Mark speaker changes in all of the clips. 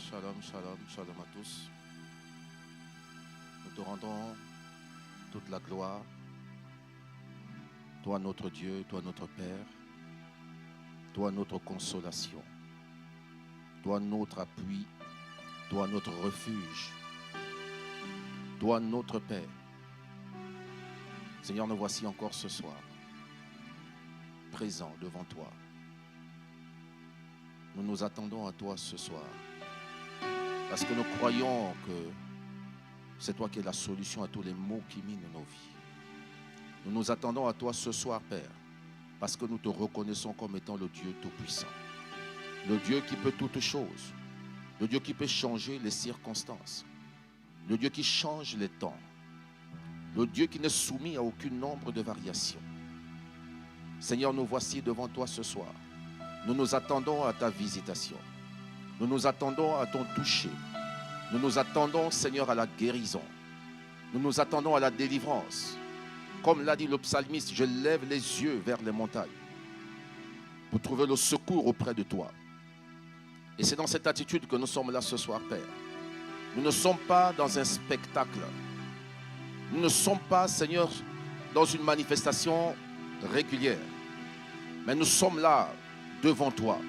Speaker 1: Shalom, shalom, shalom à tous. Nous te rendons toute la gloire. Toi notre Dieu, toi notre Père, toi notre consolation, toi notre appui, toi notre refuge, toi notre paix. Seigneur, nous voici encore ce soir, présents devant toi. Nous nous attendons à toi ce soir, parce que nous croyons que c'est toi qui es la solution à tous les maux qui minent nos vies. Nous nous attendons à toi ce soir, Père, parce que nous te reconnaissons comme étant le Dieu Tout-Puissant, le Dieu qui peut toutes choses, le Dieu qui peut changer les circonstances, le Dieu qui change les temps, le Dieu qui n'est soumis à aucun nombre de variations. Seigneur, nous voici devant toi ce soir. Nous nous attendons à ta visitation. Nous nous attendons à ton toucher. Nous nous attendons, Seigneur, à la guérison. Nous nous attendons à la délivrance. Comme l'a dit le psalmiste, je lève les yeux vers les montagnes pour trouver le secours auprès de toi. Et c'est dans cette attitude que nous sommes là ce soir, Père. Nous ne sommes pas dans un spectacle. Nous ne sommes pas, Seigneur, dans une manifestation régulière. Mais nous sommes là devant toi.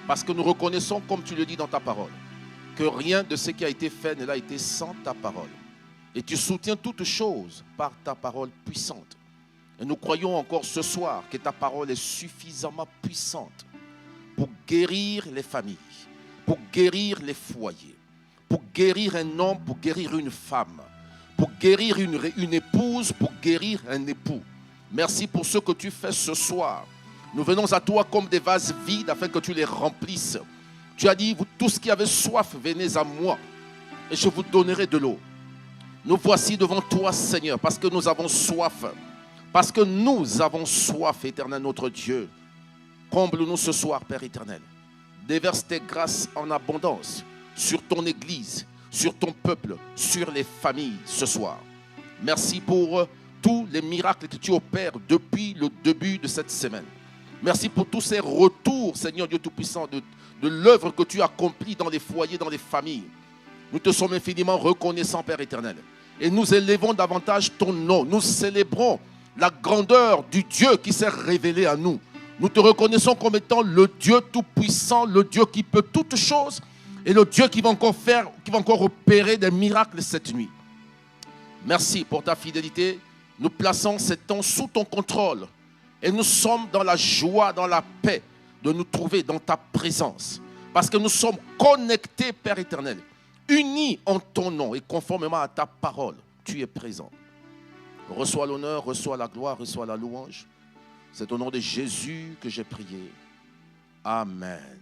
Speaker 1: Parce que nous reconnaissons, comme tu le dis dans ta parole, que rien de ce qui a été fait ne l'a été sans ta parole. Et tu soutiens toutes choses par ta parole puissante. Et nous croyons encore ce soir que ta parole est suffisamment puissante pour guérir les familles, pour guérir les foyers, pour guérir un homme, pour guérir une femme, pour guérir une épouse, pour guérir un époux. Merci pour ce que tu fais ce soir. Nous venons à toi comme des vases vides afin que tu les remplisses. Tu as dit, vous tous qui avez soif, venez à moi et je vous donnerai de l'eau. Nous voici devant toi, Seigneur, parce que nous avons soif. Parce que nous avons soif, éternel notre Dieu. Comble-nous ce soir, Père éternel. Déverse tes grâces en abondance sur ton Église, sur ton peuple, sur les familles ce soir. Merci pour tous les miracles que tu opères depuis le début de cette semaine. Merci pour tous ces retours, Seigneur Dieu Tout-Puissant, de l'œuvre que tu as accomplie dans les foyers, dans les familles. Nous te sommes infiniment reconnaissants, Père éternel. Et nous élevons davantage ton nom. Nous célébrons la grandeur du Dieu qui s'est révélé à nous. Nous te reconnaissons comme étant le Dieu Tout-Puissant, le Dieu qui peut toutes choses et le Dieu qui va encore opérer des miracles cette nuit. Merci pour ta fidélité. Nous plaçons ces temps sous ton contrôle. Et nous sommes dans la joie, dans la paix de nous trouver dans ta présence. Parce que nous sommes connectés, Père éternel, unis en ton nom et conformément à ta parole. Tu es présent. Reçois l'honneur, reçois la gloire, reçois la louange. C'est au nom de Jésus que j'ai prié. Amen.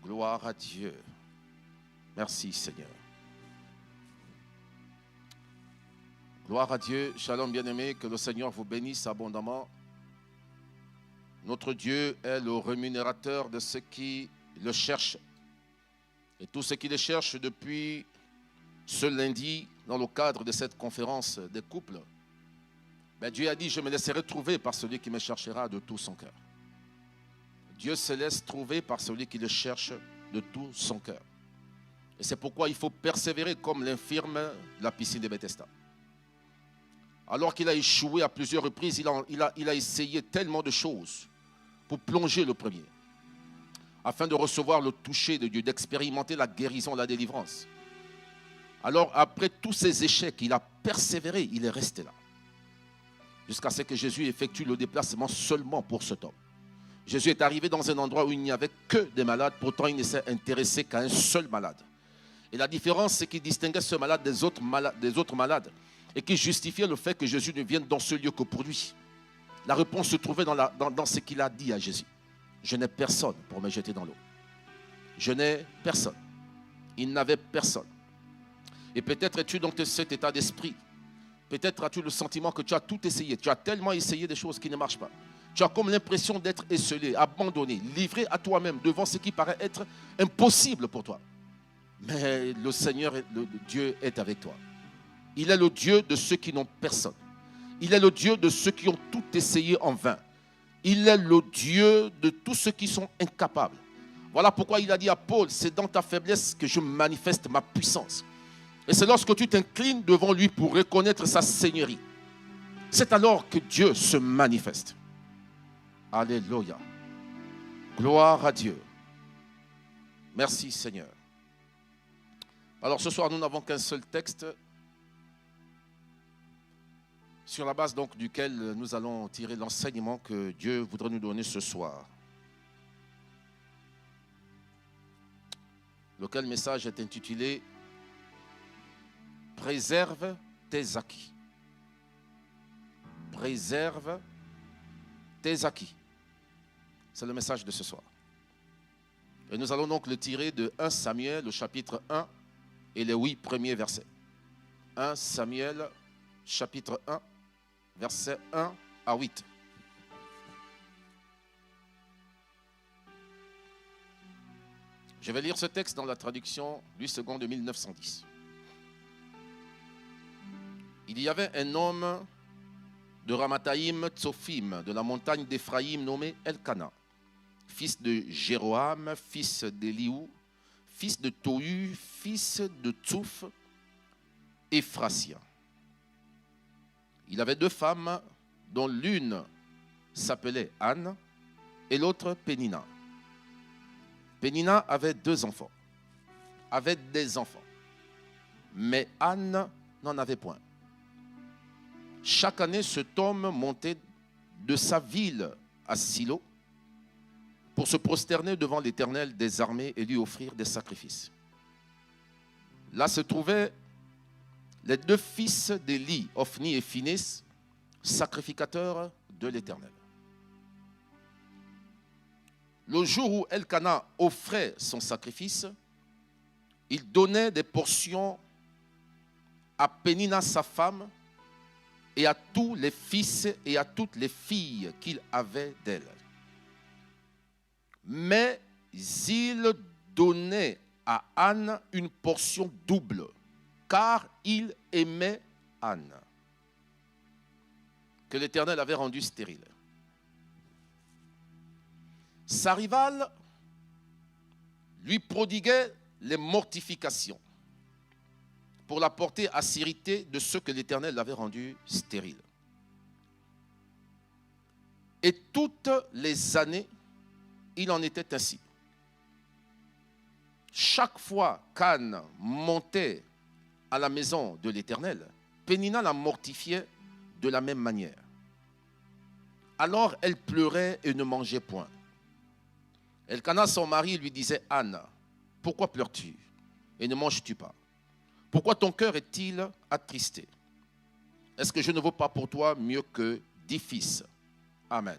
Speaker 1: Gloire à Dieu. Merci Seigneur. Gloire à Dieu, shalom bien-aimés, que le Seigneur vous bénisse abondamment. Notre Dieu est le rémunérateur de ceux qui le cherchent. Et tous ceux qui le cherchent depuis ce lundi, dans le cadre de cette conférence des couples, Dieu a dit, je me laisserai trouver par celui qui me cherchera de tout son cœur. Dieu se laisse trouver par celui qui le cherche de tout son cœur. Et c'est pourquoi il faut persévérer comme l'infirme de la piscine de Bethesda. Alors qu'il a échoué à plusieurs reprises, il a essayé tellement de choses pour plonger le premier, afin de recevoir le toucher de Dieu, d'expérimenter la guérison, la délivrance. Alors après tous ces échecs, il a persévéré, il est resté là. Jusqu'à ce que Jésus effectue le déplacement seulement pour cet homme. Jésus est arrivé dans un endroit où il n'y avait que des malades, pourtant il ne s'est intéressé qu'à un seul malade. Et la différence, c'est qu'il distinguait ce malade des autres malades. Et qui justifiait le fait que Jésus ne vienne dans ce lieu que pour lui. La réponse se trouvait dans ce qu'il a dit à Jésus. Je n'ai personne pour me jeter dans l'eau. Je n'ai personne. Il n'avait personne. Et peut-être es-tu dans cet état d'esprit. Peut-être as-tu le sentiment que tu as tout essayé. Tu as tellement essayé des choses qui ne marchent pas. Tu as comme l'impression d'être esselé, abandonné, livré à toi-même devant ce qui paraît être impossible pour toi. Mais le Seigneur, le Dieu est avec toi. Il est le Dieu de ceux qui n'ont personne. Il est le Dieu de ceux qui ont tout essayé en vain. Il est le Dieu de tous ceux qui sont incapables. Voilà pourquoi il a dit à Paul, c'est dans ta faiblesse que je manifeste ma puissance. Et c'est lorsque tu t'inclines devant lui pour reconnaître sa seigneurie. C'est alors que Dieu se manifeste. Alléluia. Gloire à Dieu. Merci Seigneur. Alors ce soir, nous n'avons qu'un seul texte sur la base donc duquel nous allons tirer l'enseignement que Dieu voudrait nous donner ce soir. Lequel message est intitulé « Préserve tes acquis ». Préserve tes acquis. C'est le message de ce soir. Et nous allons donc le tirer de 1 Samuel, le chapitre 1 et les 8 premiers versets. 1 Samuel, chapitre 1, versets 1 à 8. Je vais lire ce texte dans la traduction Louis II de 1910. Il y avait un homme de Ramathaïm Tsophim, de la montagne d'Éphraïm, nommé Elkana, fils de Jéroham, fils d'Éliou, fils de Tohu, fils de Tsouf, Éphrasien. Il avait 2 femmes, dont l'une s'appelait Anne et l'autre Pénina. Pénina avait 2 enfants, avait des enfants, mais Anne n'en avait point. Chaque année, cet homme montait de sa ville à Silo pour se prosterner devant l'Éternel des armées et lui offrir des sacrifices. Là se trouvaient les 2 fils d'Élie, Ophni et Phinès, sacrificateurs de l'Éternel. Le jour où Elkana offrait son sacrifice, il donnait des portions à Pénina, sa femme, et à tous les fils et à toutes les filles qu'il avait d'elle. Mais il donnait à Anne une portion double, car il aimait Anne, que l'Éternel avait rendue stérile. Sa rivale lui prodiguait les mortifications pour la porter à s'irriter de ceux que l'Éternel l'avait rendu stérile. Et toutes les années, il en était ainsi. Chaque fois qu'Anne montait à la maison de l'Éternel, Pénina la mortifiait de la même manière. Alors elle pleurait et ne mangeait point. Elkana, son mari, lui disait: Anne, pourquoi pleures-tu et ne manges-tu pas? Pourquoi ton cœur est-il attristé? Est-ce que je ne vaux pas pour toi mieux que 10 fils? Amen.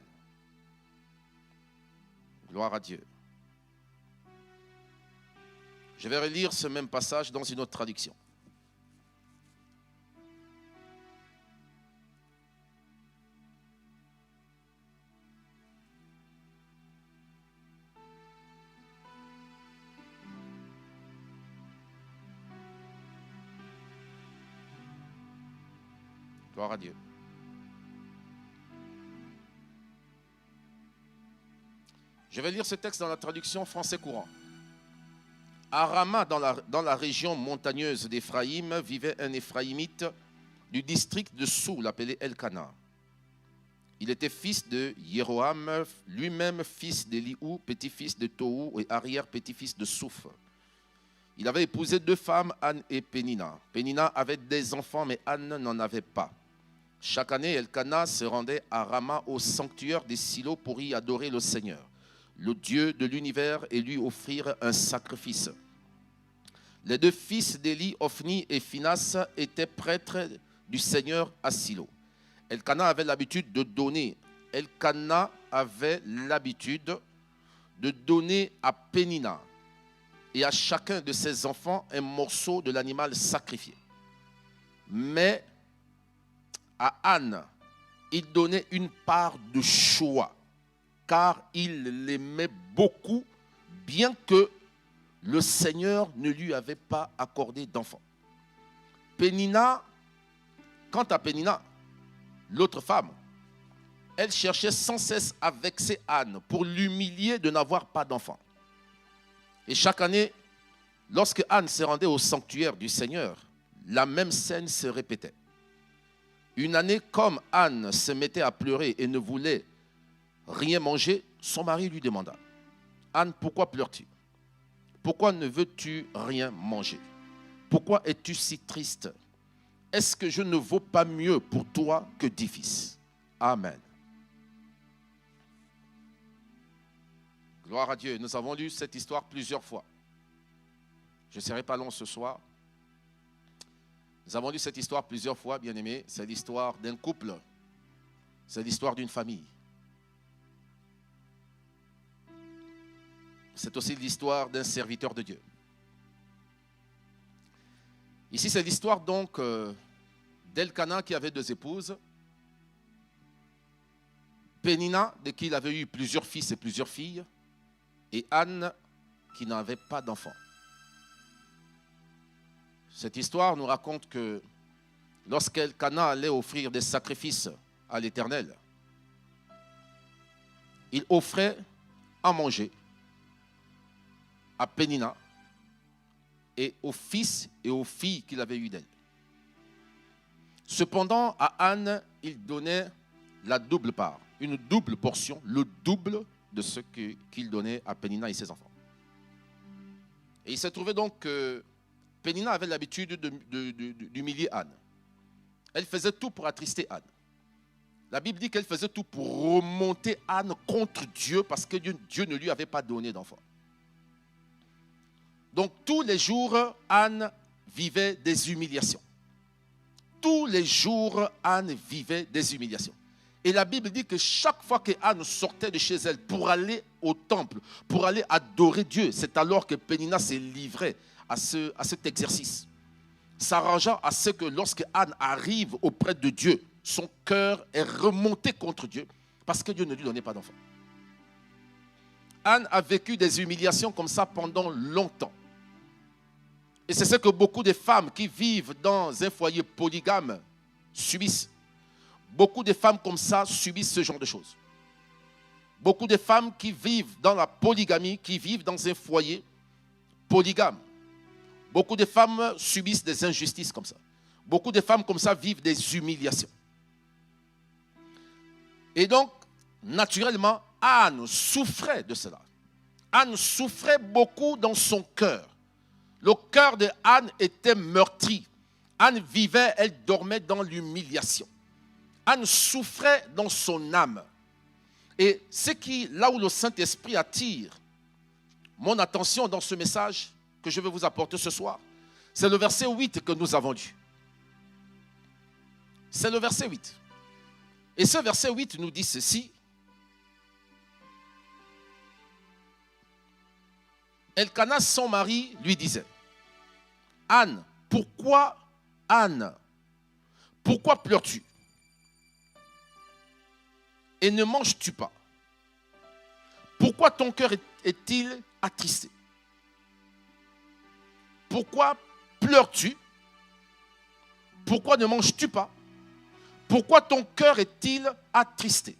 Speaker 1: Gloire à Dieu. Je vais relire ce même passage dans une autre traduction. Gloire à Dieu. Je vais lire ce texte dans la traduction français courant. À Rama, dans la région montagneuse d'Éphraïm, vivait un Éphraïmite du district de Soul, appelé Elkana. Il était fils de Jéroham, lui-même fils d'Éliou, petit-fils de Tohu et arrière-petit-fils de Souf. Il avait épousé 2 femmes, Anne et Pénina. Pénina avait des enfants, mais Anne n'en avait pas. Chaque année, Elkana se rendait à Rama au sanctuaire des Silos pour y adorer le Seigneur, le Dieu de l'univers, et lui offrir un sacrifice. Les 2 fils d'Élie, Ophni et Phinès, étaient prêtres du Seigneur à Silo. Elkana avait l'habitude de donner. Elkana avait l'habitude de donner à Pénina et à chacun de ses enfants un morceau de l'animal sacrifié. Mais à Anne, il donnait une part de choix, car il l'aimait beaucoup, bien que le Seigneur ne lui avait pas accordé d'enfant. Quant à Pénina, l'autre femme, elle cherchait sans cesse à vexer Anne pour l'humilier de n'avoir pas d'enfant. Et chaque année, lorsque Anne se rendait au sanctuaire du Seigneur, la même scène se répétait. Une année, comme Anne se mettait à pleurer et ne voulait rien manger, son mari lui demanda, « Anne, pourquoi pleures-tu? Pourquoi ne veux-tu rien manger? Pourquoi es-tu si triste? Est-ce que je ne vaux pas mieux pour toi que 10 fils? » Amen. Gloire à Dieu. Nous avons lu cette histoire plusieurs fois. Je ne serai pas long ce soir. Nous avons lu cette histoire plusieurs fois, bien-aimés. C'est l'histoire d'un couple. C'est l'histoire d'une famille. C'est aussi l'histoire d'un serviteur de Dieu. Ici, c'est l'histoire donc d'Elkana qui avait 2 épouses. Pénina, de qui il avait eu plusieurs fils et plusieurs filles. Et Anne, qui n'avait pas d'enfant. Cette histoire nous raconte que lorsqu'Elkana allait offrir des sacrifices à l'Éternel, il offrait à manger à Pénina et aux fils et aux filles qu'il avait eues d'elle. Cependant, à Anne, il donnait la double part, une double portion, le double de ce qu'il donnait à Pénina et ses enfants. Et il s'est trouvé donc que Pénina avait l'habitude d'humilier Anne. Elle faisait tout pour attrister Anne. La Bible dit qu'elle faisait tout pour remonter Anne contre Dieu parce que Dieu ne lui avait pas donné d'enfant. Donc tous les jours, Anne vivait des humiliations. Tous les jours, Anne vivait des humiliations. Et la Bible dit que chaque fois que Anne sortait de chez elle pour aller au temple, pour aller adorer Dieu, c'est alors que Pénina s'est livrée à cet exercice, s'arrangeant à ce que lorsque Anne arrive auprès de Dieu, son cœur est remonté contre Dieu parce que Dieu ne lui donnait pas d'enfant. Anne a vécu des humiliations comme ça pendant longtemps. Et c'est ce que beaucoup de femmes qui vivent dans un foyer polygame subissent. Beaucoup de femmes comme ça subissent ce genre de choses. Beaucoup de femmes qui vivent dans la polygamie, qui vivent dans un foyer polygame. Beaucoup de femmes subissent des injustices comme ça. Beaucoup de femmes comme ça vivent des humiliations. Et donc, naturellement, Anne souffrait de cela. Anne souffrait beaucoup dans son cœur. Le cœur de Anne était meurtri. Anne vivait, elle dormait dans l'humiliation. Anne souffrait dans son âme. Et là où le Saint-Esprit attire mon attention dans ce message que je vais vous apporter ce soir, c'est le verset 8 que nous avons lu. C'est le verset 8. Et ce verset 8 nous dit ceci. Elkana, son mari, lui disait, Anne, pourquoi pleures-tu? Et ne manges-tu pas? Pourquoi ton cœur est-il attristé? Pourquoi pleures-tu? Pourquoi ne manges-tu pas? Pourquoi ton cœur est-il attristé?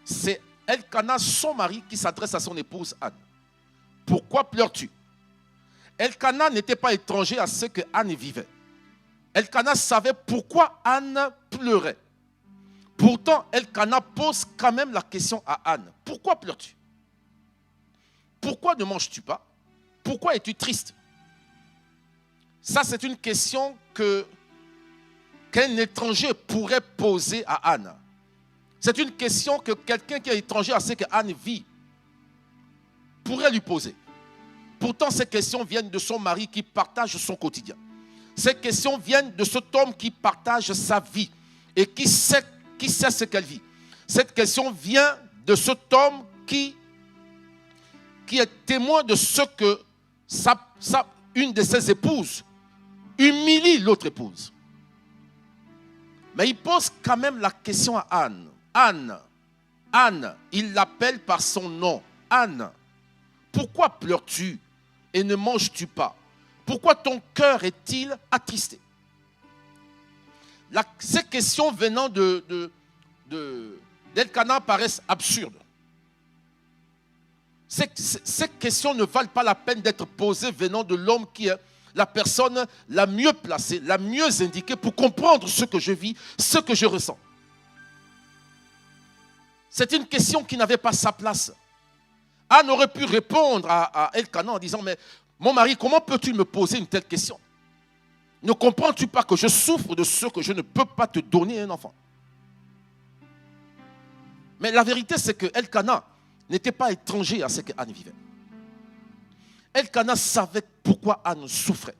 Speaker 1: C'est Elkana, son mari, qui s'adresse à son épouse Anne. Pourquoi pleures-tu? Elkana n'était pas étranger à ce que Anne vivait. Elkana savait pourquoi Anne pleurait. Pourtant, Elkana pose quand même la question à Anne. Pourquoi pleures-tu? Pourquoi ne manges-tu pas? Pourquoi es-tu triste? Ça, c'est une question qu'un étranger pourrait poser à Anne. C'est une question que quelqu'un qui est étranger à ce que Anne vit pourrait lui poser. Pourtant, ces questions viennent de son mari qui partage son quotidien. Ces questions viennent de cet homme qui partage sa vie et qui sait ce qu'elle vit. Cette question vient de cet homme qui est témoin de ce que une de ses épouses humilie l'autre épouse. Mais il pose quand même la question à Anne. Anne, il l'appelle par son nom. Anne, pourquoi pleures-tu et ne manges-tu pas? Pourquoi ton cœur est-il attristé? Ces questions venant d'Elkana paraissent absurdes. Ces questions ne valent pas la peine d'être posées venant de l'homme qui est la personne la mieux placée, la mieux indiquée pour comprendre ce que je vis, ce que je ressens. C'est une question qui n'avait pas sa place. Anne aurait pu répondre à Elkana en disant, mais mon mari, comment peux-tu me poser une telle question? Ne comprends-tu pas que je souffre de ce que je ne peux pas te donner un enfant? Mais la vérité, c'est que Elkana n'était pas étranger à ce que Anne vivait. Elkana savait pourquoi Anne souffrait.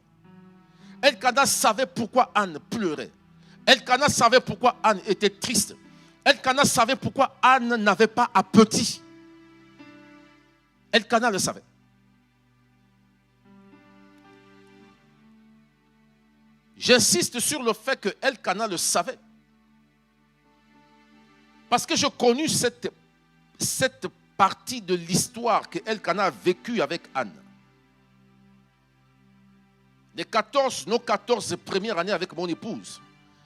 Speaker 1: Elkana savait pourquoi Anne pleurait. Elkana savait pourquoi Anne était triste. Elkana savait pourquoi Anne n'avait pas appétit. Elkana le savait. J'insiste sur le fait que Elkana le savait. Parce que j'ai connu cette partie de l'histoire que Elkana a vécue avec Anne. Nos 14 premières années avec mon épouse,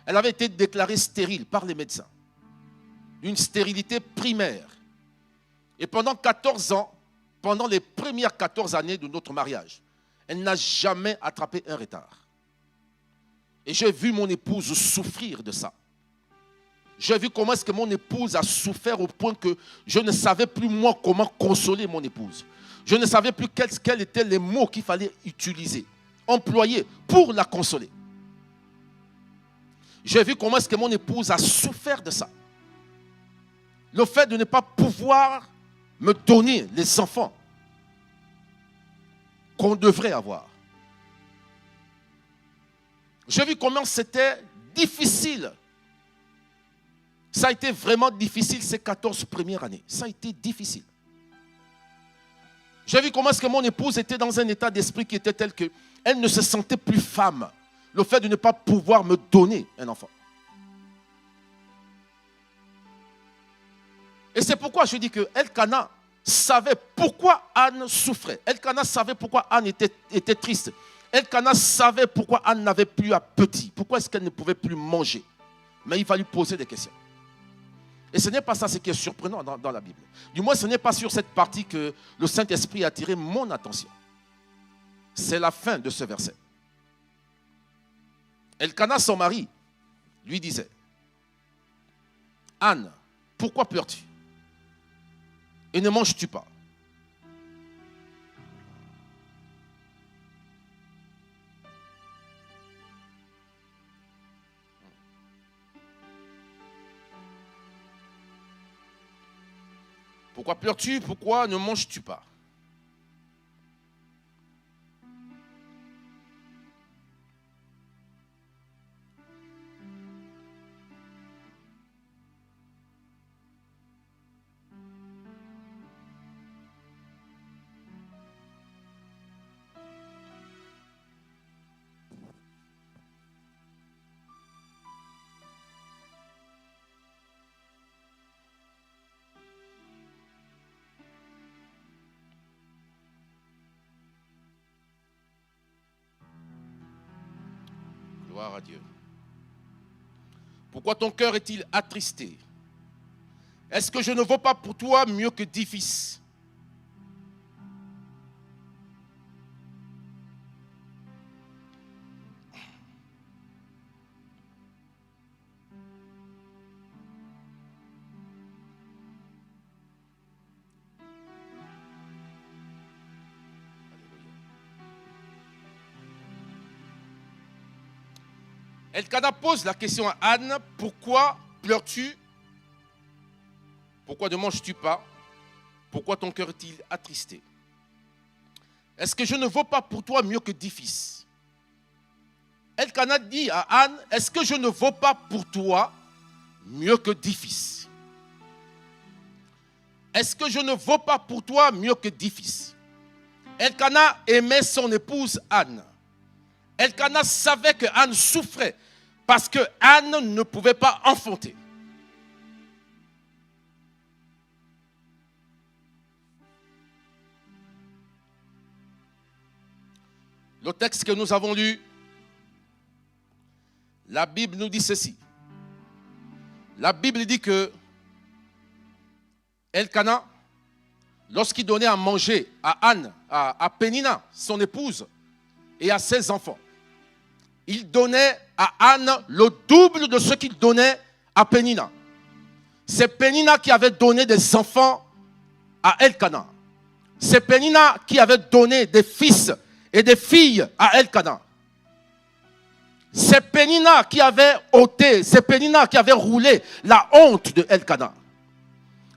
Speaker 1: elle avait été déclarée stérile par les médecins. Une stérilité primaire. Et pendant 14 ans, pendant les premières 14 années de notre mariage, elle n'a jamais attrapé un retard. Et j'ai vu mon épouse souffrir de ça. J'ai vu comment est-ce que mon épouse a souffert au point que je ne savais plus moi comment consoler mon épouse. Je ne savais plus quels étaient les mots qu'il fallait utiliser, employer pour la consoler. J'ai vu comment est-ce que mon épouse a souffert de ça. Le fait de ne pas pouvoir me donner les enfants qu'on devrait avoir. J'ai vu comment c'était difficile. Ça a été vraiment difficile ces 14 premières années. Ça a été difficile. J'ai vu comment est-ce que mon épouse était dans un état d'esprit qui était tel qu'elle ne se sentait plus femme. Le fait de ne pas pouvoir me donner un enfant. Et c'est pourquoi je dis que Elkana savait pourquoi Anne souffrait. Elkana savait pourquoi Anne était triste. Elkana savait pourquoi Anne n'avait plus appétit. Pourquoi est-ce qu'elle ne pouvait plus manger. Mais il fallait poser des questions. Et ce n'est pas ça ce qui est surprenant dans la Bible. Du moins, ce n'est pas sur cette partie que le Saint-Esprit a attiré mon attention. C'est la fin de ce verset. Elkana, son mari, lui disait, Anne, pourquoi pleures-tu? Et ne manges-tu pas? Pourquoi pleures-tu? Pourquoi ne manges-tu pas? Gloire à Dieu. Pourquoi ton cœur est-il attristé? Est-ce que je ne vaux pas pour toi mieux que 10 fils? Elkana pose la question à Anne, pourquoi pleures-tu? Pourquoi ne manges-tu pas? Pourquoi ton cœur est-il attristé? Est-ce que je ne vaux pas pour toi mieux que 10 fils? Elkana dit à Anne, est-ce que je ne vaux pas pour toi mieux que 10 fils? Est-ce que je ne vaux pas pour toi mieux que 10 fils? Elkana aimait son épouse Anne. Elkana savait que Anne souffrait parce que Anne ne pouvait pas enfanter. Le texte que nous avons lu, la Bible nous dit ceci. La Bible dit que Elkana, lorsqu'il donnait à manger à Anne, à Pénina, son épouse, et à ses enfants, il donnait à Anne le double de ce qu'il donnait à Pénina. C'est Pénina qui avait donné des enfants à Elkana. C'est Pénina qui avait donné des fils et des filles à Elkana. C'est Pénina qui avait ôté, c'est Pénina qui avait roulé la honte de Elkana.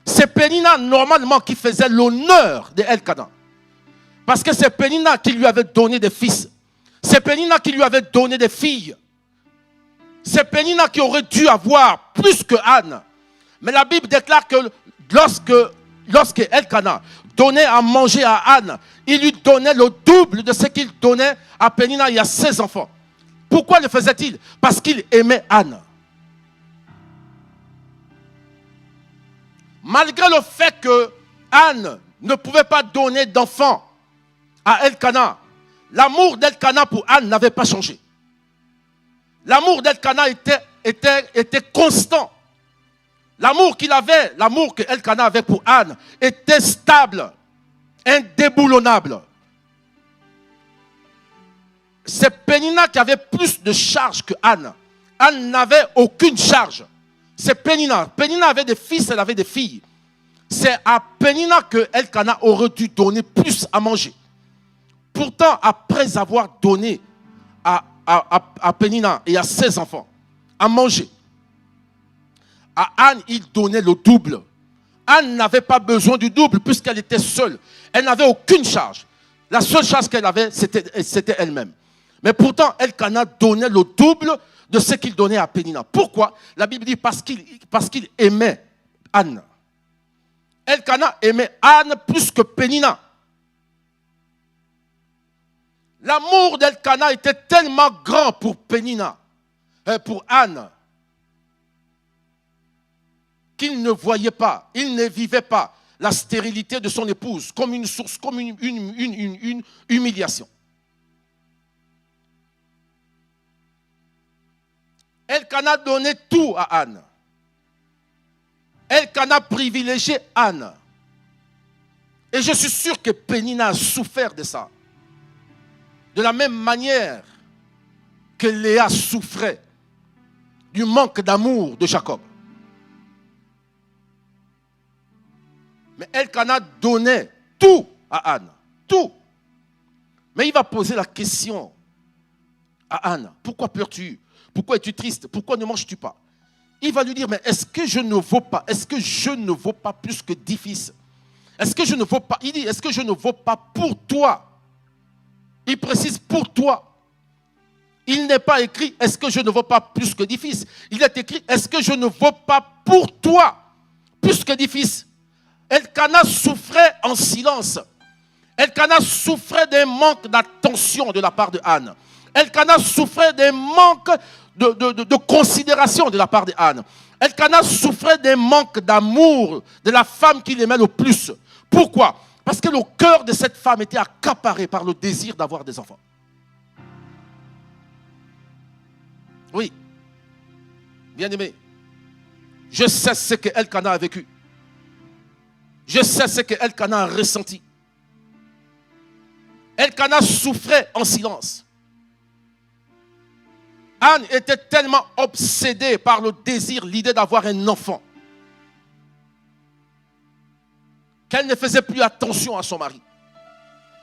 Speaker 1: C'est Pénina normalement qui faisait l'honneur de Elkana. Parce que c'est Pénina qui lui avait donné des fils. C'est Pénina qui lui avait donné des filles. C'est Pénina qui aurait dû avoir plus que Anne. Mais la Bible déclare que lorsque Elkana donnait à manger à Anne, il lui donnait le double de ce qu'il donnait à Pénina et à ses enfants. Pourquoi le faisait-il? Parce qu'il aimait Anne. Malgré le fait que Anne ne pouvait pas donner d'enfants à Elkana, l'amour d'Elkana pour Anne n'avait pas changé. L'amour d'Elkana était constant. L'amour qu'il avait, l'amour que Elkana avait pour Anne était stable, indéboulonnable. C'est Pénina qui avait plus de charge que Anne. Anne n'avait aucune charge. C'est Pénina. Pénina avait des fils, elle avait des filles. C'est à Pénina que Elkana aurait dû donner plus à manger. Pourtant, après avoir donné à Pénina et à ses enfants à manger, à Anne, il donnait le double. Anne n'avait pas besoin du double puisqu'elle était seule. Elle n'avait aucune charge. La seule charge qu'elle avait, c'était elle-même. Mais pourtant, Elkana donnait le double de ce qu'il donnait à Pénina. Pourquoi? La Bible dit parce qu'il aimait Anne. Elkana aimait Anne plus que Pénina. L'amour d'Elkana était tellement grand pour Pénina, pour Anne, qu'il ne voyait pas, il ne vivait pas la stérilité de son épouse comme une source, comme une humiliation. Elkana donnait tout à Anne. Elkana privilégiait Anne. Et je suis sûr que Pénina a souffert de ça. De la même manière que Léa souffrait du manque d'amour de Jacob. Mais Elkana donnait tout à Anne. Tout. Mais il va poser la question à Anne. Pourquoi pleures-tu? Pourquoi es-tu triste? Pourquoi ne manges-tu pas? Il va lui dire, mais est-ce que je ne vaux pas? Est-ce que je ne vaux pas plus que 10 fils? Est-ce que je ne vaux pas? Il dit, est-ce que je ne vaux pas pour toi? Il précise pour toi. Il n'est pas écrit, est-ce que je ne vaux pas plus que 10 fils? Il est écrit, est-ce que je ne vaux pas pour toi plus que 10 fils? Elkana souffrait en silence. Elkana souffrait d'un manque d'attention de la part de Anne. Elkana souffrait d'un manque de considération de la part de Anne. Elkana souffrait d'un manque d'amour de la femme qu'il aimait le plus. Pourquoi? Parce que le cœur de cette femme était accaparé par le désir d'avoir des enfants. Oui. Bien-aimé, je sais ce que Elkana a vécu. Je sais ce que Elkana a ressenti. Elkana souffrait en silence. Anne était tellement obsédée par le désir, l'idée d'avoir un enfant, qu'elle ne faisait plus attention à son mari.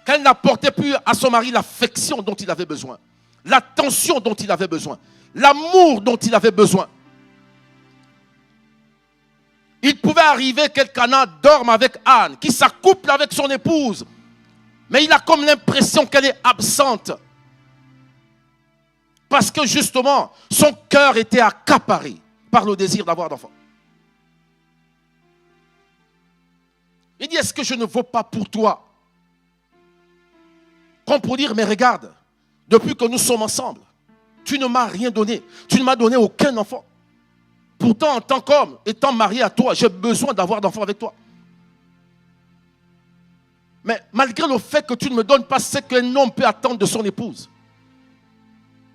Speaker 1: Qu'elle n'apportait plus à son mari l'affection dont il avait besoin, l'attention dont il avait besoin, l'amour dont il avait besoin. Il pouvait arriver qu'Elkana dorme avec Anne, qui s'accouple avec son épouse, mais il a comme l'impression qu'elle est absente. Parce que justement, son cœur était accaparé par le désir d'avoir d'enfants. Il dit, est-ce que je ne vaux pas pour toi? Comme pour dire, mais regarde, depuis que nous sommes ensemble, tu ne m'as rien donné. Tu ne m'as donné aucun enfant. Pourtant, en tant qu'homme, étant marié à toi, j'ai besoin d'avoir d'enfants avec toi. Mais malgré le fait que tu ne me donnes pas ce qu'un homme peut attendre de son épouse,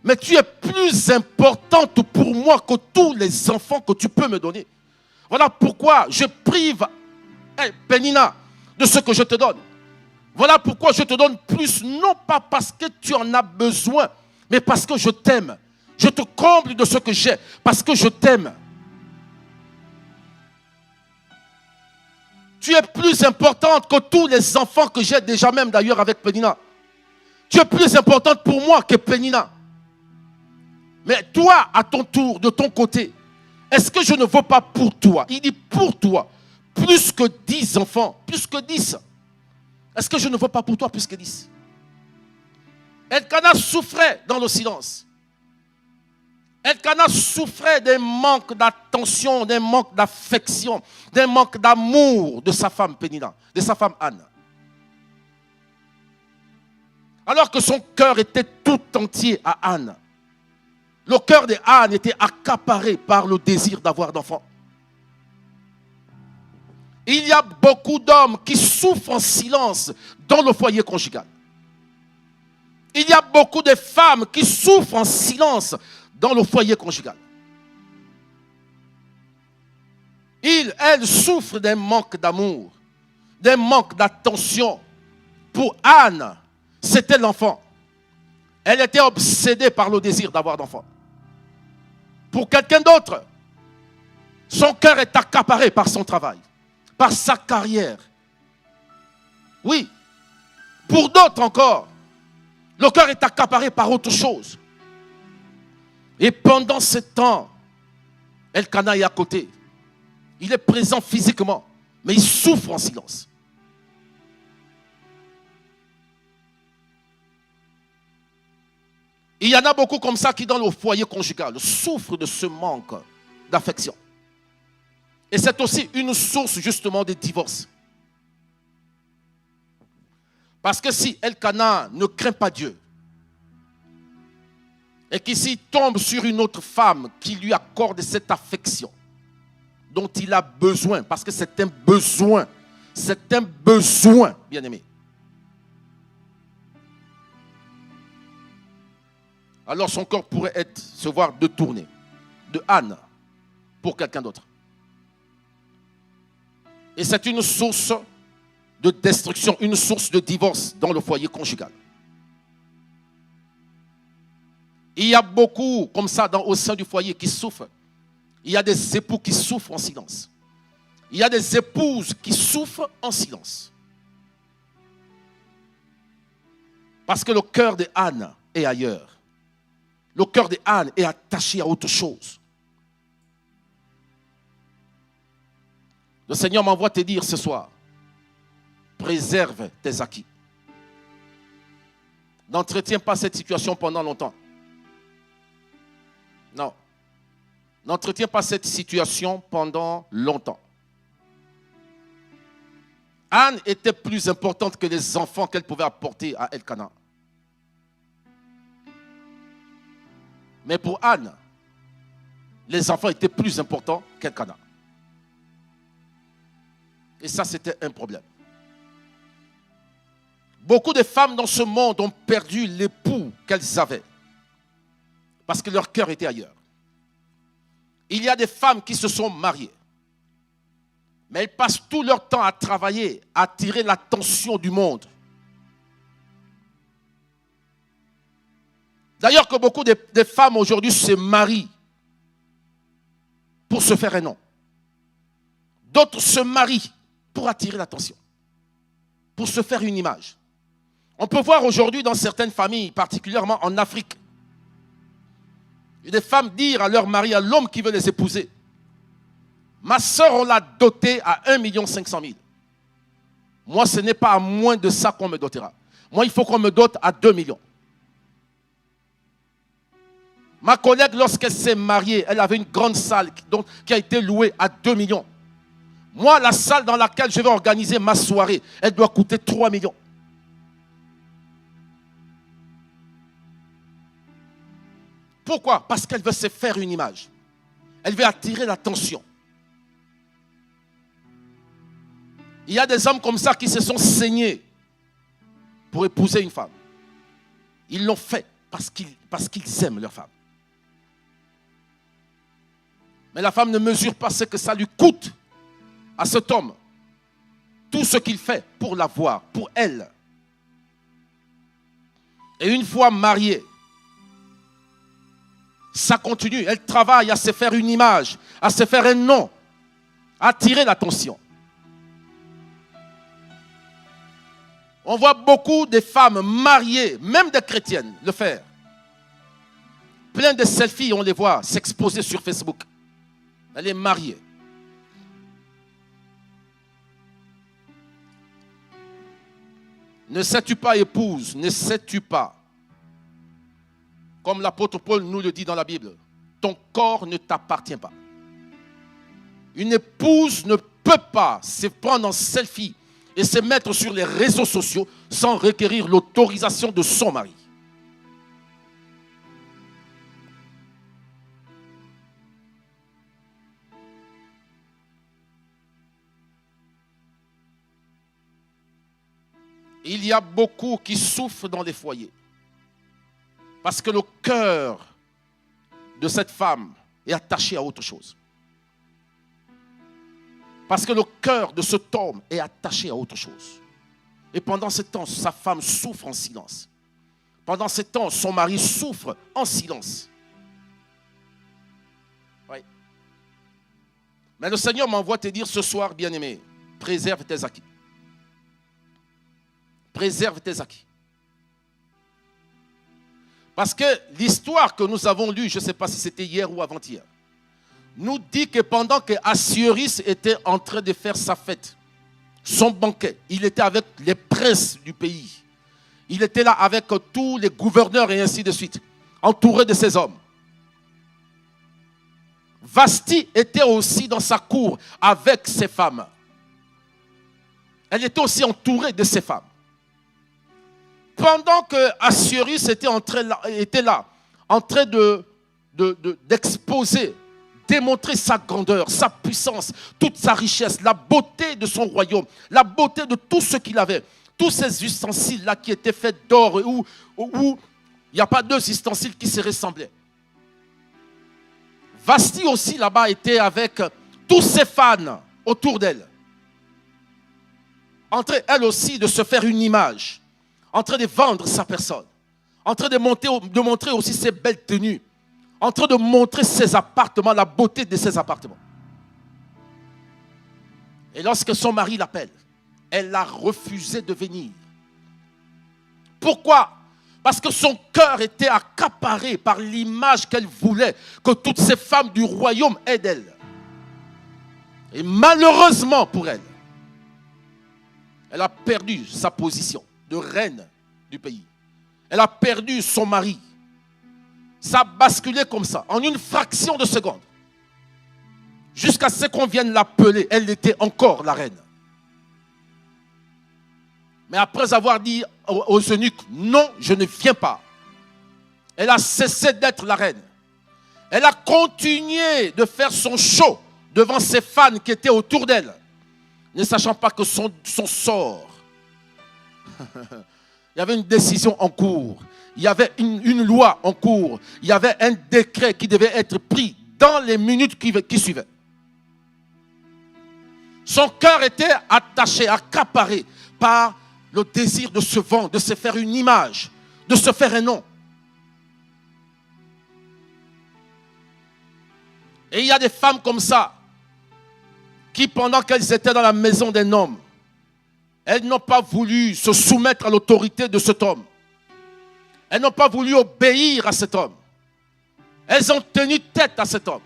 Speaker 1: mais tu es plus importante pour moi que tous les enfants que tu peux me donner. Voilà pourquoi je prive Pénina de ce que je te donne. Voilà pourquoi je te donne plus, non pas parce que tu en as besoin, mais parce que je t'aime. Je te comble de ce que j'ai, parce que je t'aime. Tu es plus importante que tous les enfants que j'ai déjà, même d'ailleurs avec Pénina. Tu es plus importante pour moi que Pénina. Mais toi, à ton tour, de ton côté, est-ce que je ne veux pas pour toi? Il dit pour toi, plus que 10 enfants, plus que 10. Est-ce que je ne veux pas pour toi plus que 10? Elkana souffrait dans le silence. Elkana souffrait d'un manque d'attention, d'un manque d'affection, d'un manque d'amour de sa femme Pénina, de sa femme Anne. Alors que son cœur était tout entier à Anne. Le cœur de Anne était accaparé par le désir d'avoir d'enfants. Il y a beaucoup d'hommes qui souffrent en silence dans le foyer conjugal. Il y a beaucoup de femmes qui souffrent en silence dans le foyer conjugal. Elles souffrent d'un manque d'amour, d'un manque d'attention. Pour Anne, c'était l'enfant. Elle était obsédée par le désir d'avoir d'enfants. Pour quelqu'un d'autre, son cœur est accaparé par son travail, par sa carrière. Oui. Pour d'autres encore, le cœur est accaparé par autre chose. Et pendant ce temps, Elkana est à côté. Il est présent physiquement, mais il souffre en silence. Il y en a beaucoup comme ça qui, dans le foyer conjugal, souffrent de ce manque d'affection. Et c'est aussi une source justement de divorce. Parce que si Elkana ne craint pas Dieu, et qu'il s'y tombe sur une autre femme qui lui accorde cette affection dont il a besoin, parce que c'est un besoin, bien aimé. Alors son corps pourrait se voir détourné de Anne pour quelqu'un d'autre. Et c'est une source de destruction, une source de divorce dans le foyer conjugal. Il y a beaucoup comme ça au sein du foyer qui souffrent. Il y a des époux qui souffrent en silence. Il y a des épouses qui souffrent en silence. Parce que le cœur de Anne est ailleurs. Le cœur de Anne est attaché à autre chose. Le Seigneur m'envoie te dire ce soir, préserve tes acquis. N'entretiens pas cette situation pendant longtemps. Non. N'entretiens pas cette situation pendant longtemps. Anne était plus importante que les enfants qu'elle pouvait apporter à Elkana. Mais pour Anne, les enfants étaient plus importants qu'Elkana. Et ça, c'était un problème. Beaucoup de femmes dans ce monde ont perdu l'époux qu'elles avaient. Parce que leur cœur était ailleurs. Il y a des femmes qui se sont mariées. Mais elles passent tout leur temps à travailler, à attirer l'attention du monde. D'ailleurs que beaucoup de femmes aujourd'hui se marient pour se faire un nom. D'autres se marient pour attirer l'attention, pour se faire une image. On peut voir aujourd'hui dans certaines familles, particulièrement en Afrique, des femmes dire à leur mari, à l'homme qui veut les épouser, ma soeur, on l'a dotée à 1 500 000. Moi, ce n'est pas à moins de ça qu'on me dotera. Moi, il faut qu'on me dote à 2 millions. Ma collègue, lorsqu'elle s'est mariée, elle avait une grande salle qui a été louée à 2 millions. Moi, la salle dans laquelle je vais organiser ma soirée, elle doit coûter 3 millions. Pourquoi? Parce qu'elle veut se faire une image. Elle veut attirer l'attention. Il y a des hommes comme ça qui se sont saignés pour épouser une femme. Ils l'ont fait parce qu'ils aiment leur femme. Mais la femme ne mesure pas ce que ça lui coûte à cet homme tout ce qu'il fait pour l'avoir, pour elle. Et une fois mariée, ça continue. Elle travaille à se faire une image, à se faire un nom, à attirer l'attention. On voit beaucoup de femmes mariées, même des chrétiennes, le faire. Plein de selfies, on les voit s'exposer sur Facebook. Elle est mariée. Ne sais-tu pas, épouse, ne sais-tu pas, comme l'apôtre Paul nous le dit dans la Bible, ton corps ne t'appartient pas. Une épouse ne peut pas se prendre en selfie et se mettre sur les réseaux sociaux sans requérir l'autorisation de son mari. Il y a beaucoup qui souffrent dans les foyers. Parce que le cœur de cette femme est attaché à autre chose. Parce que le cœur de cet homme est attaché à autre chose. Et pendant ce temps, sa femme souffre en silence. Pendant ce temps, son mari souffre en silence. Oui. Mais le Seigneur m'envoie te dire ce soir, bien-aimé, préserve tes acquis. Préserve tes acquis. Parce que l'histoire que nous avons lue, je ne sais pas si c'était hier ou avant-hier, nous dit que pendant que Assuérus était en train de faire sa fête, son banquet, il était avec les princes du pays. Il était là avec tous les gouverneurs et ainsi de suite, entouré de ses hommes. Vasti était aussi dans sa cour avec ses femmes. Elle était aussi entourée de ses femmes. Pendant que Assuérus était là, en train d'exposer, démontrer sa grandeur, sa puissance, toute sa richesse, la beauté de son royaume, la beauté de tout ce qu'il avait, tous ces ustensiles-là qui étaient faits d'or, où il n'y a pas deux ustensiles qui se ressemblaient. Vasti aussi là-bas était avec tous ses fans autour d'elle, en train elle aussi de se faire une image, en train de vendre sa personne, en train de montrer aussi ses belles tenues, en train de montrer ses appartements, la beauté de ses appartements. Et lorsque son mari l'appelle, elle a refusé de venir. Pourquoi? Parce que son cœur était accaparé par l'image qu'elle voulait que toutes ces femmes du royaume aient d'elle. Et malheureusement pour elle, elle a perdu sa position de reine du pays. Elle a perdu son mari. Ça a basculé comme ça, en une fraction de seconde. Jusqu'à ce qu'on vienne l'appeler, elle était encore la reine. Mais après avoir dit aux eunuques, non, je ne viens pas. Elle a cessé d'être la reine. Elle a continué de faire son show devant ses fans qui étaient autour d'elle, ne sachant pas que son sort, il y avait une décision en cours, il y avait une loi en cours, il y avait un décret qui devait être pris dans les minutes qui suivaient. Son cœur était attaché, accaparé par le désir de se vendre, de se faire une image, de se faire un nom. Et il y a des femmes comme ça, qui pendant qu'elles étaient dans la maison d'un homme, elles n'ont pas voulu se soumettre à l'autorité de cet homme. Elles n'ont pas voulu obéir à cet homme. Elles ont tenu tête à cet homme.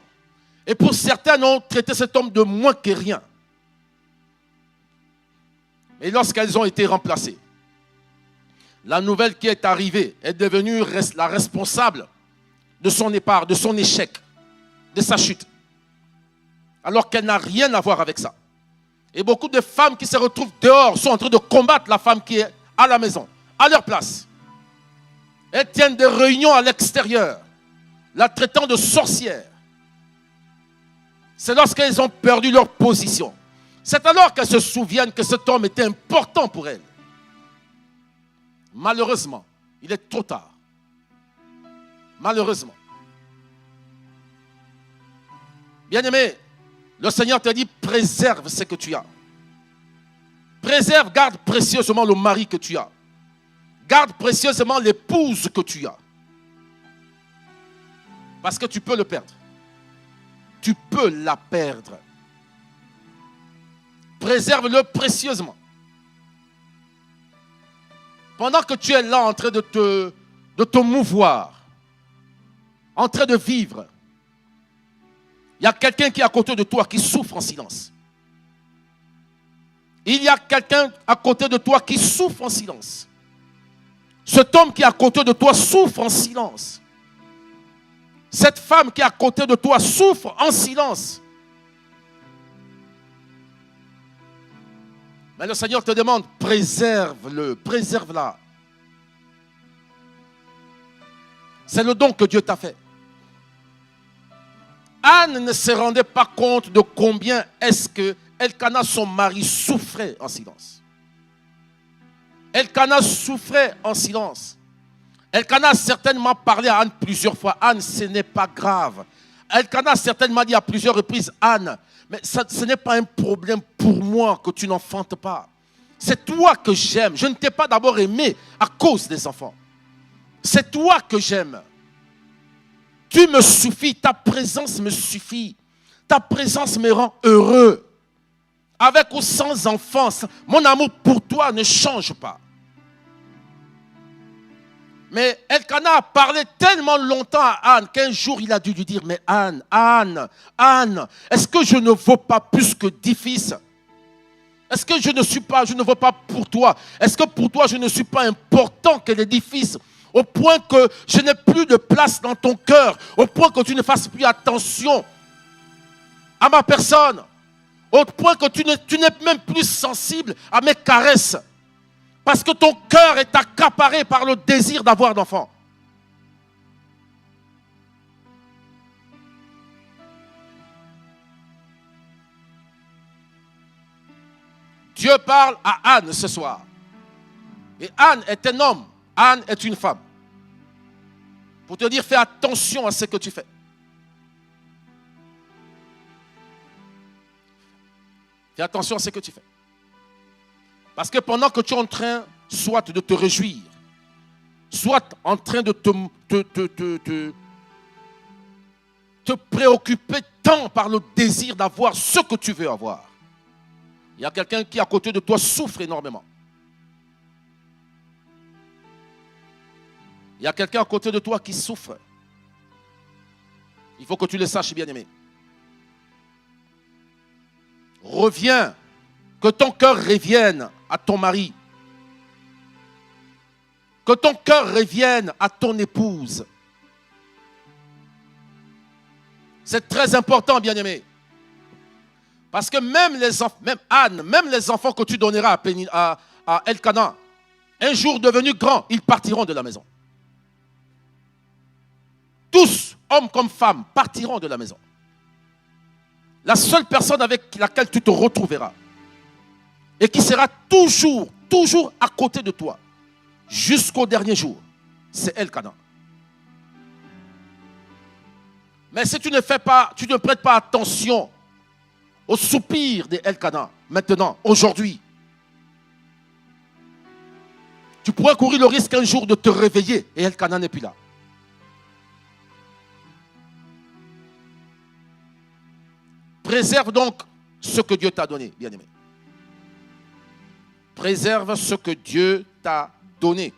Speaker 1: Et pour certaines, ont traité cet homme de moins que rien. Et lorsqu'elles ont été remplacées, la nouvelle qui est arrivée est devenue la responsable de son épargne, de son échec, de sa chute. Alors qu'elle n'a rien à voir avec ça. Et beaucoup de femmes qui se retrouvent dehors sont en train de combattre la femme qui est à la maison, à leur place. Elles tiennent des réunions à l'extérieur, la traitant de sorcière. C'est lorsqu'elles ont perdu leur position. C'est alors qu'elles se souviennent que cet homme était important pour elles. Malheureusement, il est trop tard. Malheureusement. Bien-aimé, le Seigneur te dit, préserve ce que tu as. Préserve, garde précieusement le mari que tu as. Garde précieusement l'épouse que tu as. Parce que tu peux le perdre. Tu peux la perdre. Préserve-le précieusement. Pendant que tu es là en train de te mouvoir, en train de vivre, il y a quelqu'un qui est à côté de toi qui souffre en silence. Il y a quelqu'un à côté de toi qui souffre en silence. Cet homme qui est à côté de toi souffre en silence. Cette femme qui est à côté de toi souffre en silence. Mais le Seigneur te demande, préserve-le, préserve-la. C'est le don que Dieu t'a fait. Anne ne se rendait pas compte de combien est-ce que Elkana, son mari, souffrait en silence. Elkana souffrait en silence. Elkana a certainement parlé à Anne plusieurs fois. Anne, ce n'est pas grave. Elkana a certainement dit à plusieurs reprises, Anne, mais ce n'est pas un problème pour moi que tu n'enfantes pas. C'est toi que j'aime. Je ne t'ai pas d'abord aimé à cause des enfants. C'est toi que j'aime. Tu me suffis, ta présence me suffit. Ta présence me rend heureux. Avec ou sans enfants, mon amour pour toi ne change pas. Mais Elkana a parlé tellement longtemps à Anne qu'un jour il a dû lui dire, mais Anne, est-ce que je ne vaux pas plus que 10 fils? Est-ce que je ne vaux pas pour toi? Est-ce que pour toi je ne suis pas important que les 10 fils? Au point que je n'ai plus de place dans ton cœur, au point que tu ne fasses plus attention à ma personne, au point que tu n'es même plus sensible à mes caresses. Parce que ton cœur est accaparé par le désir d'avoir d'enfants. Dieu parle à Anne ce soir. Et Anne est un homme, Anne est une femme. Pour te dire, fais attention à ce que tu fais. Fais attention à ce que tu fais. Parce que pendant que tu es en train, soit de te réjouir, soit en train de te préoccuper tant par le désir d'avoir ce que tu veux avoir, il y a quelqu'un qui à côté de toi souffre énormément. Il y a quelqu'un à côté de toi qui souffre. Il faut que tu le saches, bien-aimé. Reviens. Que ton cœur revienne à ton mari. Que ton cœur revienne à ton épouse. C'est très important, bien-aimé. Parce que même Anne, même les enfants que tu donneras à Elkana, un jour devenus grands, ils partiront de la maison. Tous, hommes comme femmes, partiront de la maison. La seule personne avec laquelle tu te retrouveras, et qui sera toujours à côté de toi, jusqu'au dernier jour, c'est Elkana. Mais si tu ne prêtes pas attention au soupir de Elkana, maintenant, aujourd'hui, tu pourrais courir le risque un jour de te réveiller et Elkana n'est plus là. Préserve donc ce que Dieu t'a donné, bien-aimé. Préserve ce que Dieu t'a donné.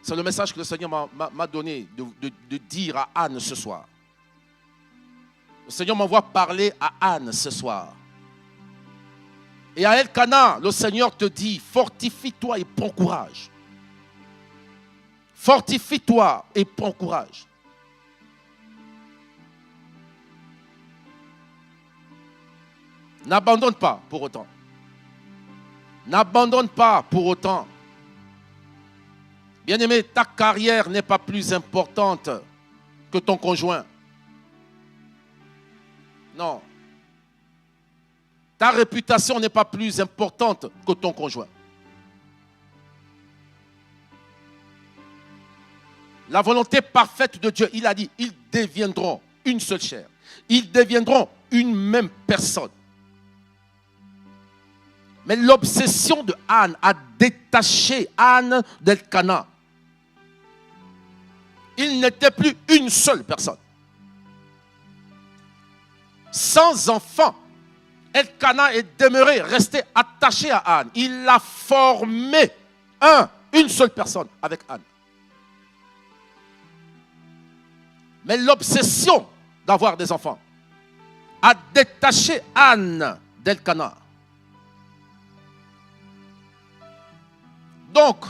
Speaker 1: C'est le message que le Seigneur m'a donné de dire à Anne ce soir. Le Seigneur m'envoie parler à Anne ce soir. Et à Elkana, le Seigneur te dit, fortifie-toi et prends courage. Fortifie-toi et prends courage. N'abandonne pas pour autant. N'abandonne pas pour autant. Bien-aimé, ta carrière n'est pas plus importante que ton conjoint. Non. Ta réputation n'est pas plus importante que ton conjoint. La volonté parfaite de Dieu, il a dit, ils deviendront une seule chair. Ils deviendront une même personne. Mais l'obsession de Anne a détaché Anne d'Elkana. Il n'était plus une seule personne. Sans enfant, Elkana est demeuré, resté attaché à Anne. Il a formé une seule personne avec Anne. Mais l'obsession d'avoir des enfants a détaché Anne d'Elkana. Donc,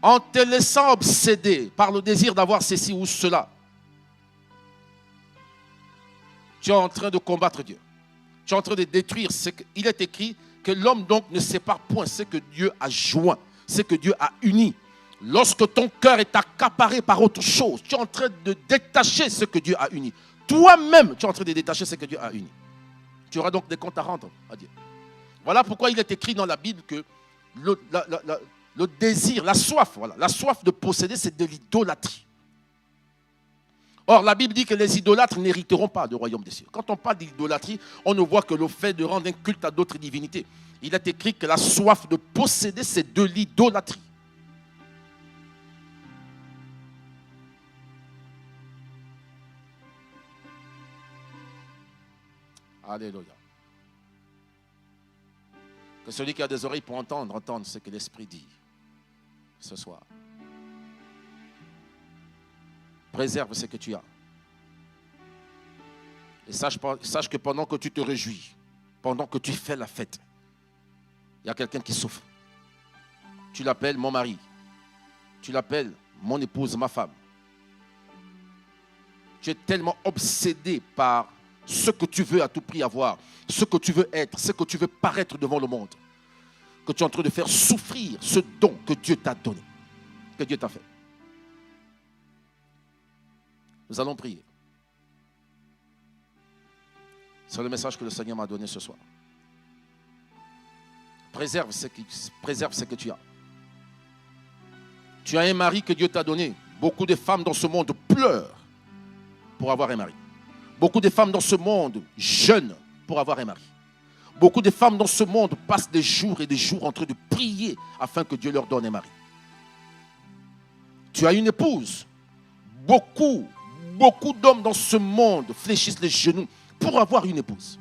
Speaker 1: en te laissant obséder par le désir d'avoir ceci ou cela, tu es en train de combattre Dieu. Tu es en train de détruire ce qu'il est écrit, que l'homme donc ne sépare point ce que Dieu a joint, ce que Dieu a uni. Lorsque ton cœur est accaparé par autre chose, tu es en train de détacher ce que Dieu a uni. Toi-même, tu es en train de détacher ce que Dieu a uni. Tu auras donc des comptes à rendre à Dieu. Voilà pourquoi il est écrit dans la Bible que le désir, la soif de posséder, c'est de l'idolâtrie. Or, la Bible dit que les idolâtres n'hériteront pas du royaume des cieux. Quand on parle d'idolâtrie, on ne voit que le fait de rendre un culte à d'autres divinités. Il est écrit que la soif de posséder, c'est de l'idolâtrie. Alléluia. Que celui qui a des oreilles pour entendre ce que l'Esprit dit ce soir. Préserve ce que tu as. Et sache que pendant que tu te réjouis, pendant que tu fais la fête, il y a quelqu'un qui souffre. Tu l'appelles mon mari. Tu l'appelles mon épouse, ma femme. Tu es tellement obsédé par ce que tu veux à tout prix avoir, ce que tu veux être, ce que tu veux paraître devant le monde, que tu es en train de faire souffrir ce don que Dieu t'a donné, que Dieu t'a fait. Nous allons prier. C'est le message que le Seigneur m'a donné ce soir. Préserve ce que tu as. Tu as un mari que Dieu t'a donné. Beaucoup de femmes dans ce monde pleurent pour avoir un mari. Beaucoup de femmes dans ce monde jeûnent pour avoir un mari. Beaucoup de femmes dans ce monde passent des jours et des jours en train de prier afin que Dieu leur donne un mari. Tu as une épouse. Beaucoup d'hommes dans ce monde fléchissent les genoux pour avoir une épouse.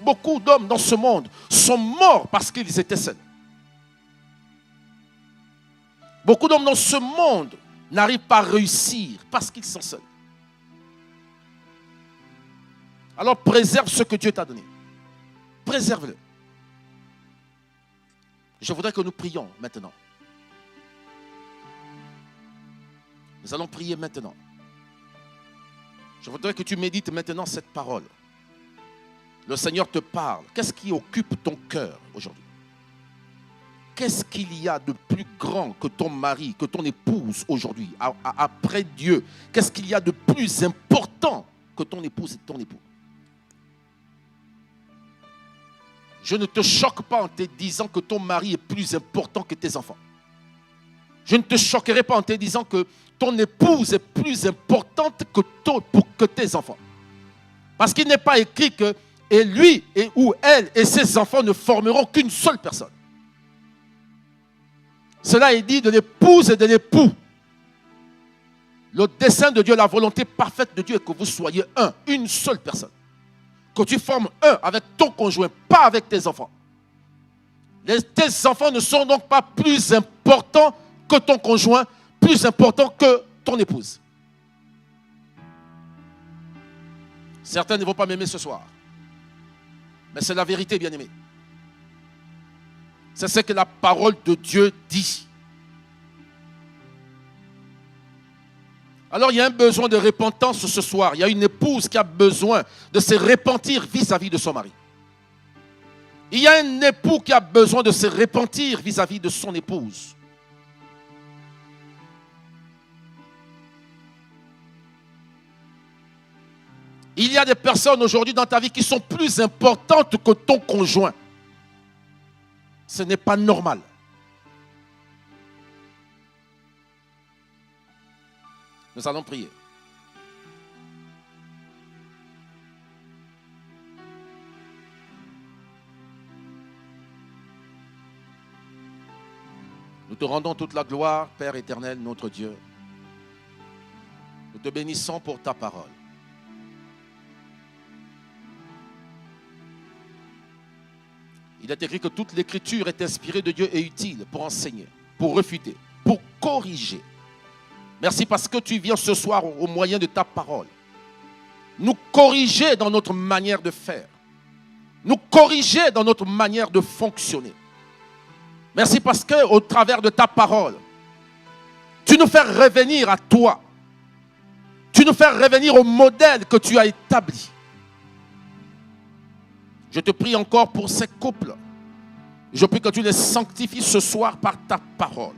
Speaker 1: Beaucoup d'hommes dans ce monde sont morts parce qu'ils étaient seuls. Beaucoup d'hommes dans ce monde n'arrivent pas à réussir parce qu'ils sont seuls. Alors préserve ce que Dieu t'a donné. Préserve-le. Je voudrais que nous prions maintenant. Nous allons prier maintenant. Je voudrais que tu médites maintenant cette parole. Le Seigneur te parle. Qu'est-ce qui occupe ton cœur aujourd'hui? Qu'est-ce qu'il y a de plus grand que ton mari, que ton épouse aujourd'hui, après Dieu? Qu'est-ce qu'il y a de plus important que ton épouse et ton époux? Je ne te choque pas en te disant que ton mari est plus important que tes enfants. Je ne te choquerai pas en te disant que ton épouse est plus importante que tes enfants. Parce qu'il n'est pas écrit que et lui et ou elle et ses enfants ne formeront qu'une seule personne. Cela est dit de l'épouse et de l'époux. Le dessein de Dieu, la volonté parfaite de Dieu est que vous soyez une seule personne. Que tu formes avec ton conjoint, pas avec tes enfants. Tes enfants ne sont donc pas plus importants que ton conjoint, plus importants que ton épouse. Certains ne vont pas m'aimer ce soir. Mais c'est la vérité, bien-aimé. C'est ce que la parole de Dieu dit. Alors il y a un besoin de repentance ce soir. Il y a une épouse qui a besoin de se repentir vis-à-vis de son mari. Il y a un époux qui a besoin de se repentir vis-à-vis de son épouse. Il y a des personnes aujourd'hui dans ta vie qui sont plus importantes que ton conjoint. Ce n'est pas normal. Nous allons prier. te rendons toute la gloire, Père éternel, notre Dieu. Nous te bénissons pour ta parole. Il est écrit que toute l'écriture est inspirée de Dieu et utile pour enseigner, pour refuter, pour corriger. Merci parce que tu viens ce soir au moyen de ta parole nous corriger dans notre manière de faire, nous corriger dans notre manière de fonctionner. Merci parce que au travers de ta parole, tu nous fais revenir à toi. Tu nous fais revenir au modèle que tu as établi. Je te prie encore pour ces couples. Je prie que tu les sanctifies ce soir par ta parole.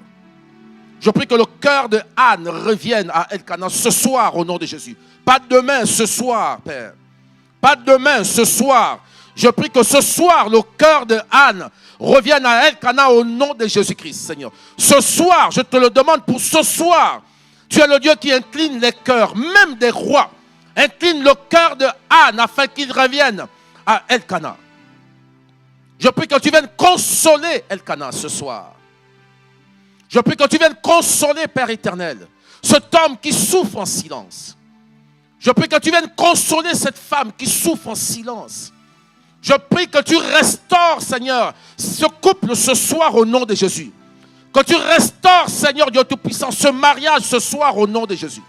Speaker 1: Je prie que le cœur de Anne revienne à Elkanah ce soir au nom de Jésus. Pas demain, ce soir, Père. Pas demain, ce soir. Je prie que ce soir, le cœur de Anne revienne à Elkanah au nom de Jésus-Christ, Seigneur. Ce soir, je te le demande pour ce soir. Tu es le Dieu qui incline les cœurs, même des rois. Incline le cœur de Anne afin qu'il revienne à Elkanah. Je prie que tu viennes consoler Elkanah ce soir. Je prie que tu viennes consoler, Père éternel, cet homme qui souffre en silence. Je prie que tu viennes consoler cette femme qui souffre en silence. Je prie que tu restaures, Seigneur, ce couple ce soir au nom de Jésus. Que tu restaures, Seigneur Dieu Tout-Puissant, ce mariage ce soir au nom de Jésus.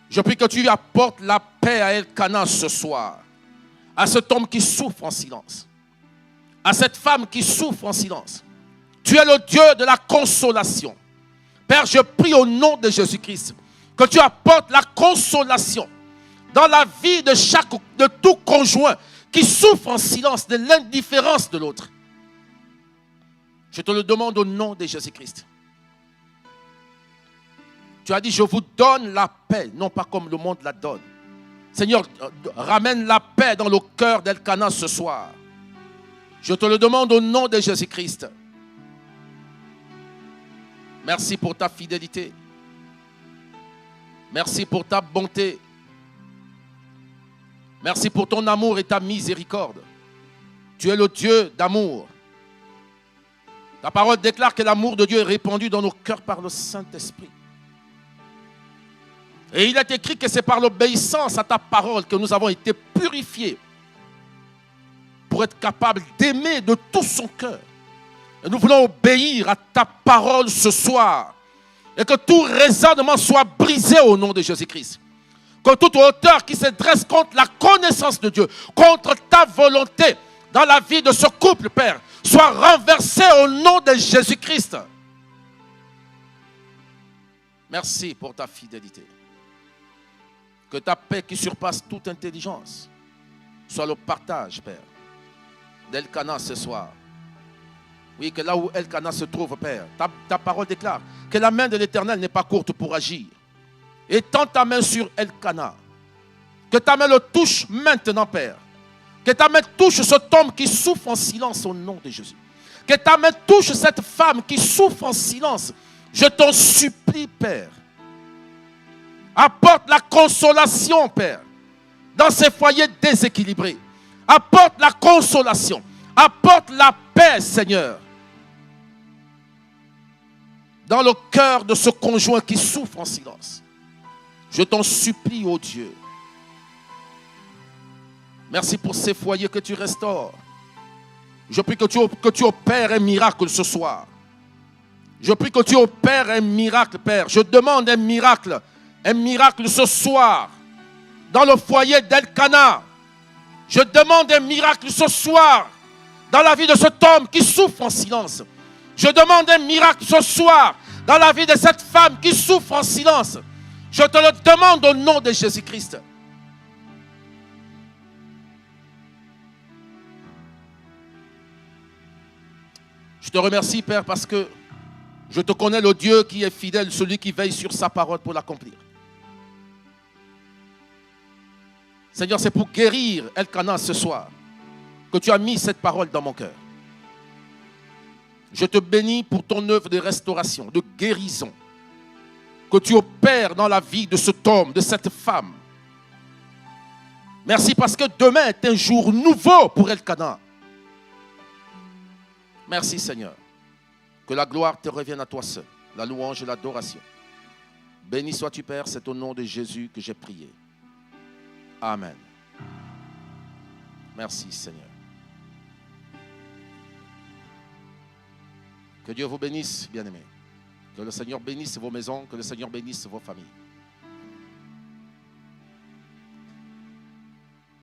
Speaker 1: Je prie que tu apportes la paix à Elkanah ce soir. À cet homme qui souffre en silence. À cette femme qui souffre en silence. Tu es le Dieu de la consolation. Père, je prie au nom de Jésus-Christ que tu apportes la consolation dans la vie de tout conjoint qui souffre en silence de l'indifférence de l'autre. Je te le demande au nom de Jésus-Christ. Tu as dit, je vous donne la paix, non pas comme le monde la donne. Seigneur, ramène la paix dans le cœur d'Elkanah ce soir. Je te le demande au nom de Jésus-Christ. Merci pour ta fidélité. Merci pour ta bonté. Merci pour ton amour et ta miséricorde. Tu es le Dieu d'amour. Ta parole déclare que l'amour de Dieu est répandu dans nos cœurs par le Saint-Esprit. Et il est écrit que c'est par l'obéissance à ta parole que nous avons été purifiés pour être capables d'aimer de tout son cœur. Et nous voulons obéir à ta parole ce soir. Et que tout raisonnement soit brisé au nom de Jésus-Christ. Que toute hauteur qui se dresse contre la connaissance de Dieu, contre ta volonté dans la vie de ce couple, Père, soit renversée au nom de Jésus-Christ. Merci pour ta fidélité. Que ta paix qui surpasse toute intelligence soit le partage, Père, d'Elkanah ce soir. Oui, que là où Elkanah se trouve, Père, ta parole déclare que la main de l'Éternel n'est pas courte pour agir. Étends ta main sur Elkanah. Que ta main le touche maintenant, Père. Que ta main touche cet homme qui souffre en silence au nom de Jésus. Que ta main touche cette femme qui souffre en silence. Je t'en supplie, Père. Apporte la consolation, Père, dans ces foyers déséquilibrés. Apporte la consolation. Apporte la paix, Seigneur, dans le cœur de ce conjoint qui souffre en silence. Je t'en supplie, ô Dieu. Merci pour ces foyers que tu restaures. Je prie que tu opères un miracle ce soir. Je prie que tu opères un miracle, Père. Je demande un miracle ce soir dans le foyer d'Elkanah. Je demande un miracle ce soir dans la vie de cet homme qui souffre en silence. Je demande un miracle ce soir dans la vie de cette femme qui souffre en silence. Je te le demande au nom de Jésus-Christ. Je te remercie, Père, parce que je te connais, le Dieu qui est fidèle, celui qui veille sur sa parole pour l'accomplir. Seigneur, c'est pour guérir Elkanah ce soir que tu as mis cette parole dans mon cœur. Je te bénis pour ton œuvre de restauration, de guérison, que tu opères dans la vie de cet homme, de cette femme. Merci parce que demain est un jour nouveau pour Elkanah. Merci Seigneur. Que la gloire te revienne à toi seul, la louange et l'adoration. Béni sois-tu Père, c'est au nom de Jésus que j'ai prié. Amen. Merci Seigneur. Que Dieu vous bénisse, bien-aimés. Que le Seigneur bénisse vos maisons, que le Seigneur bénisse vos familles.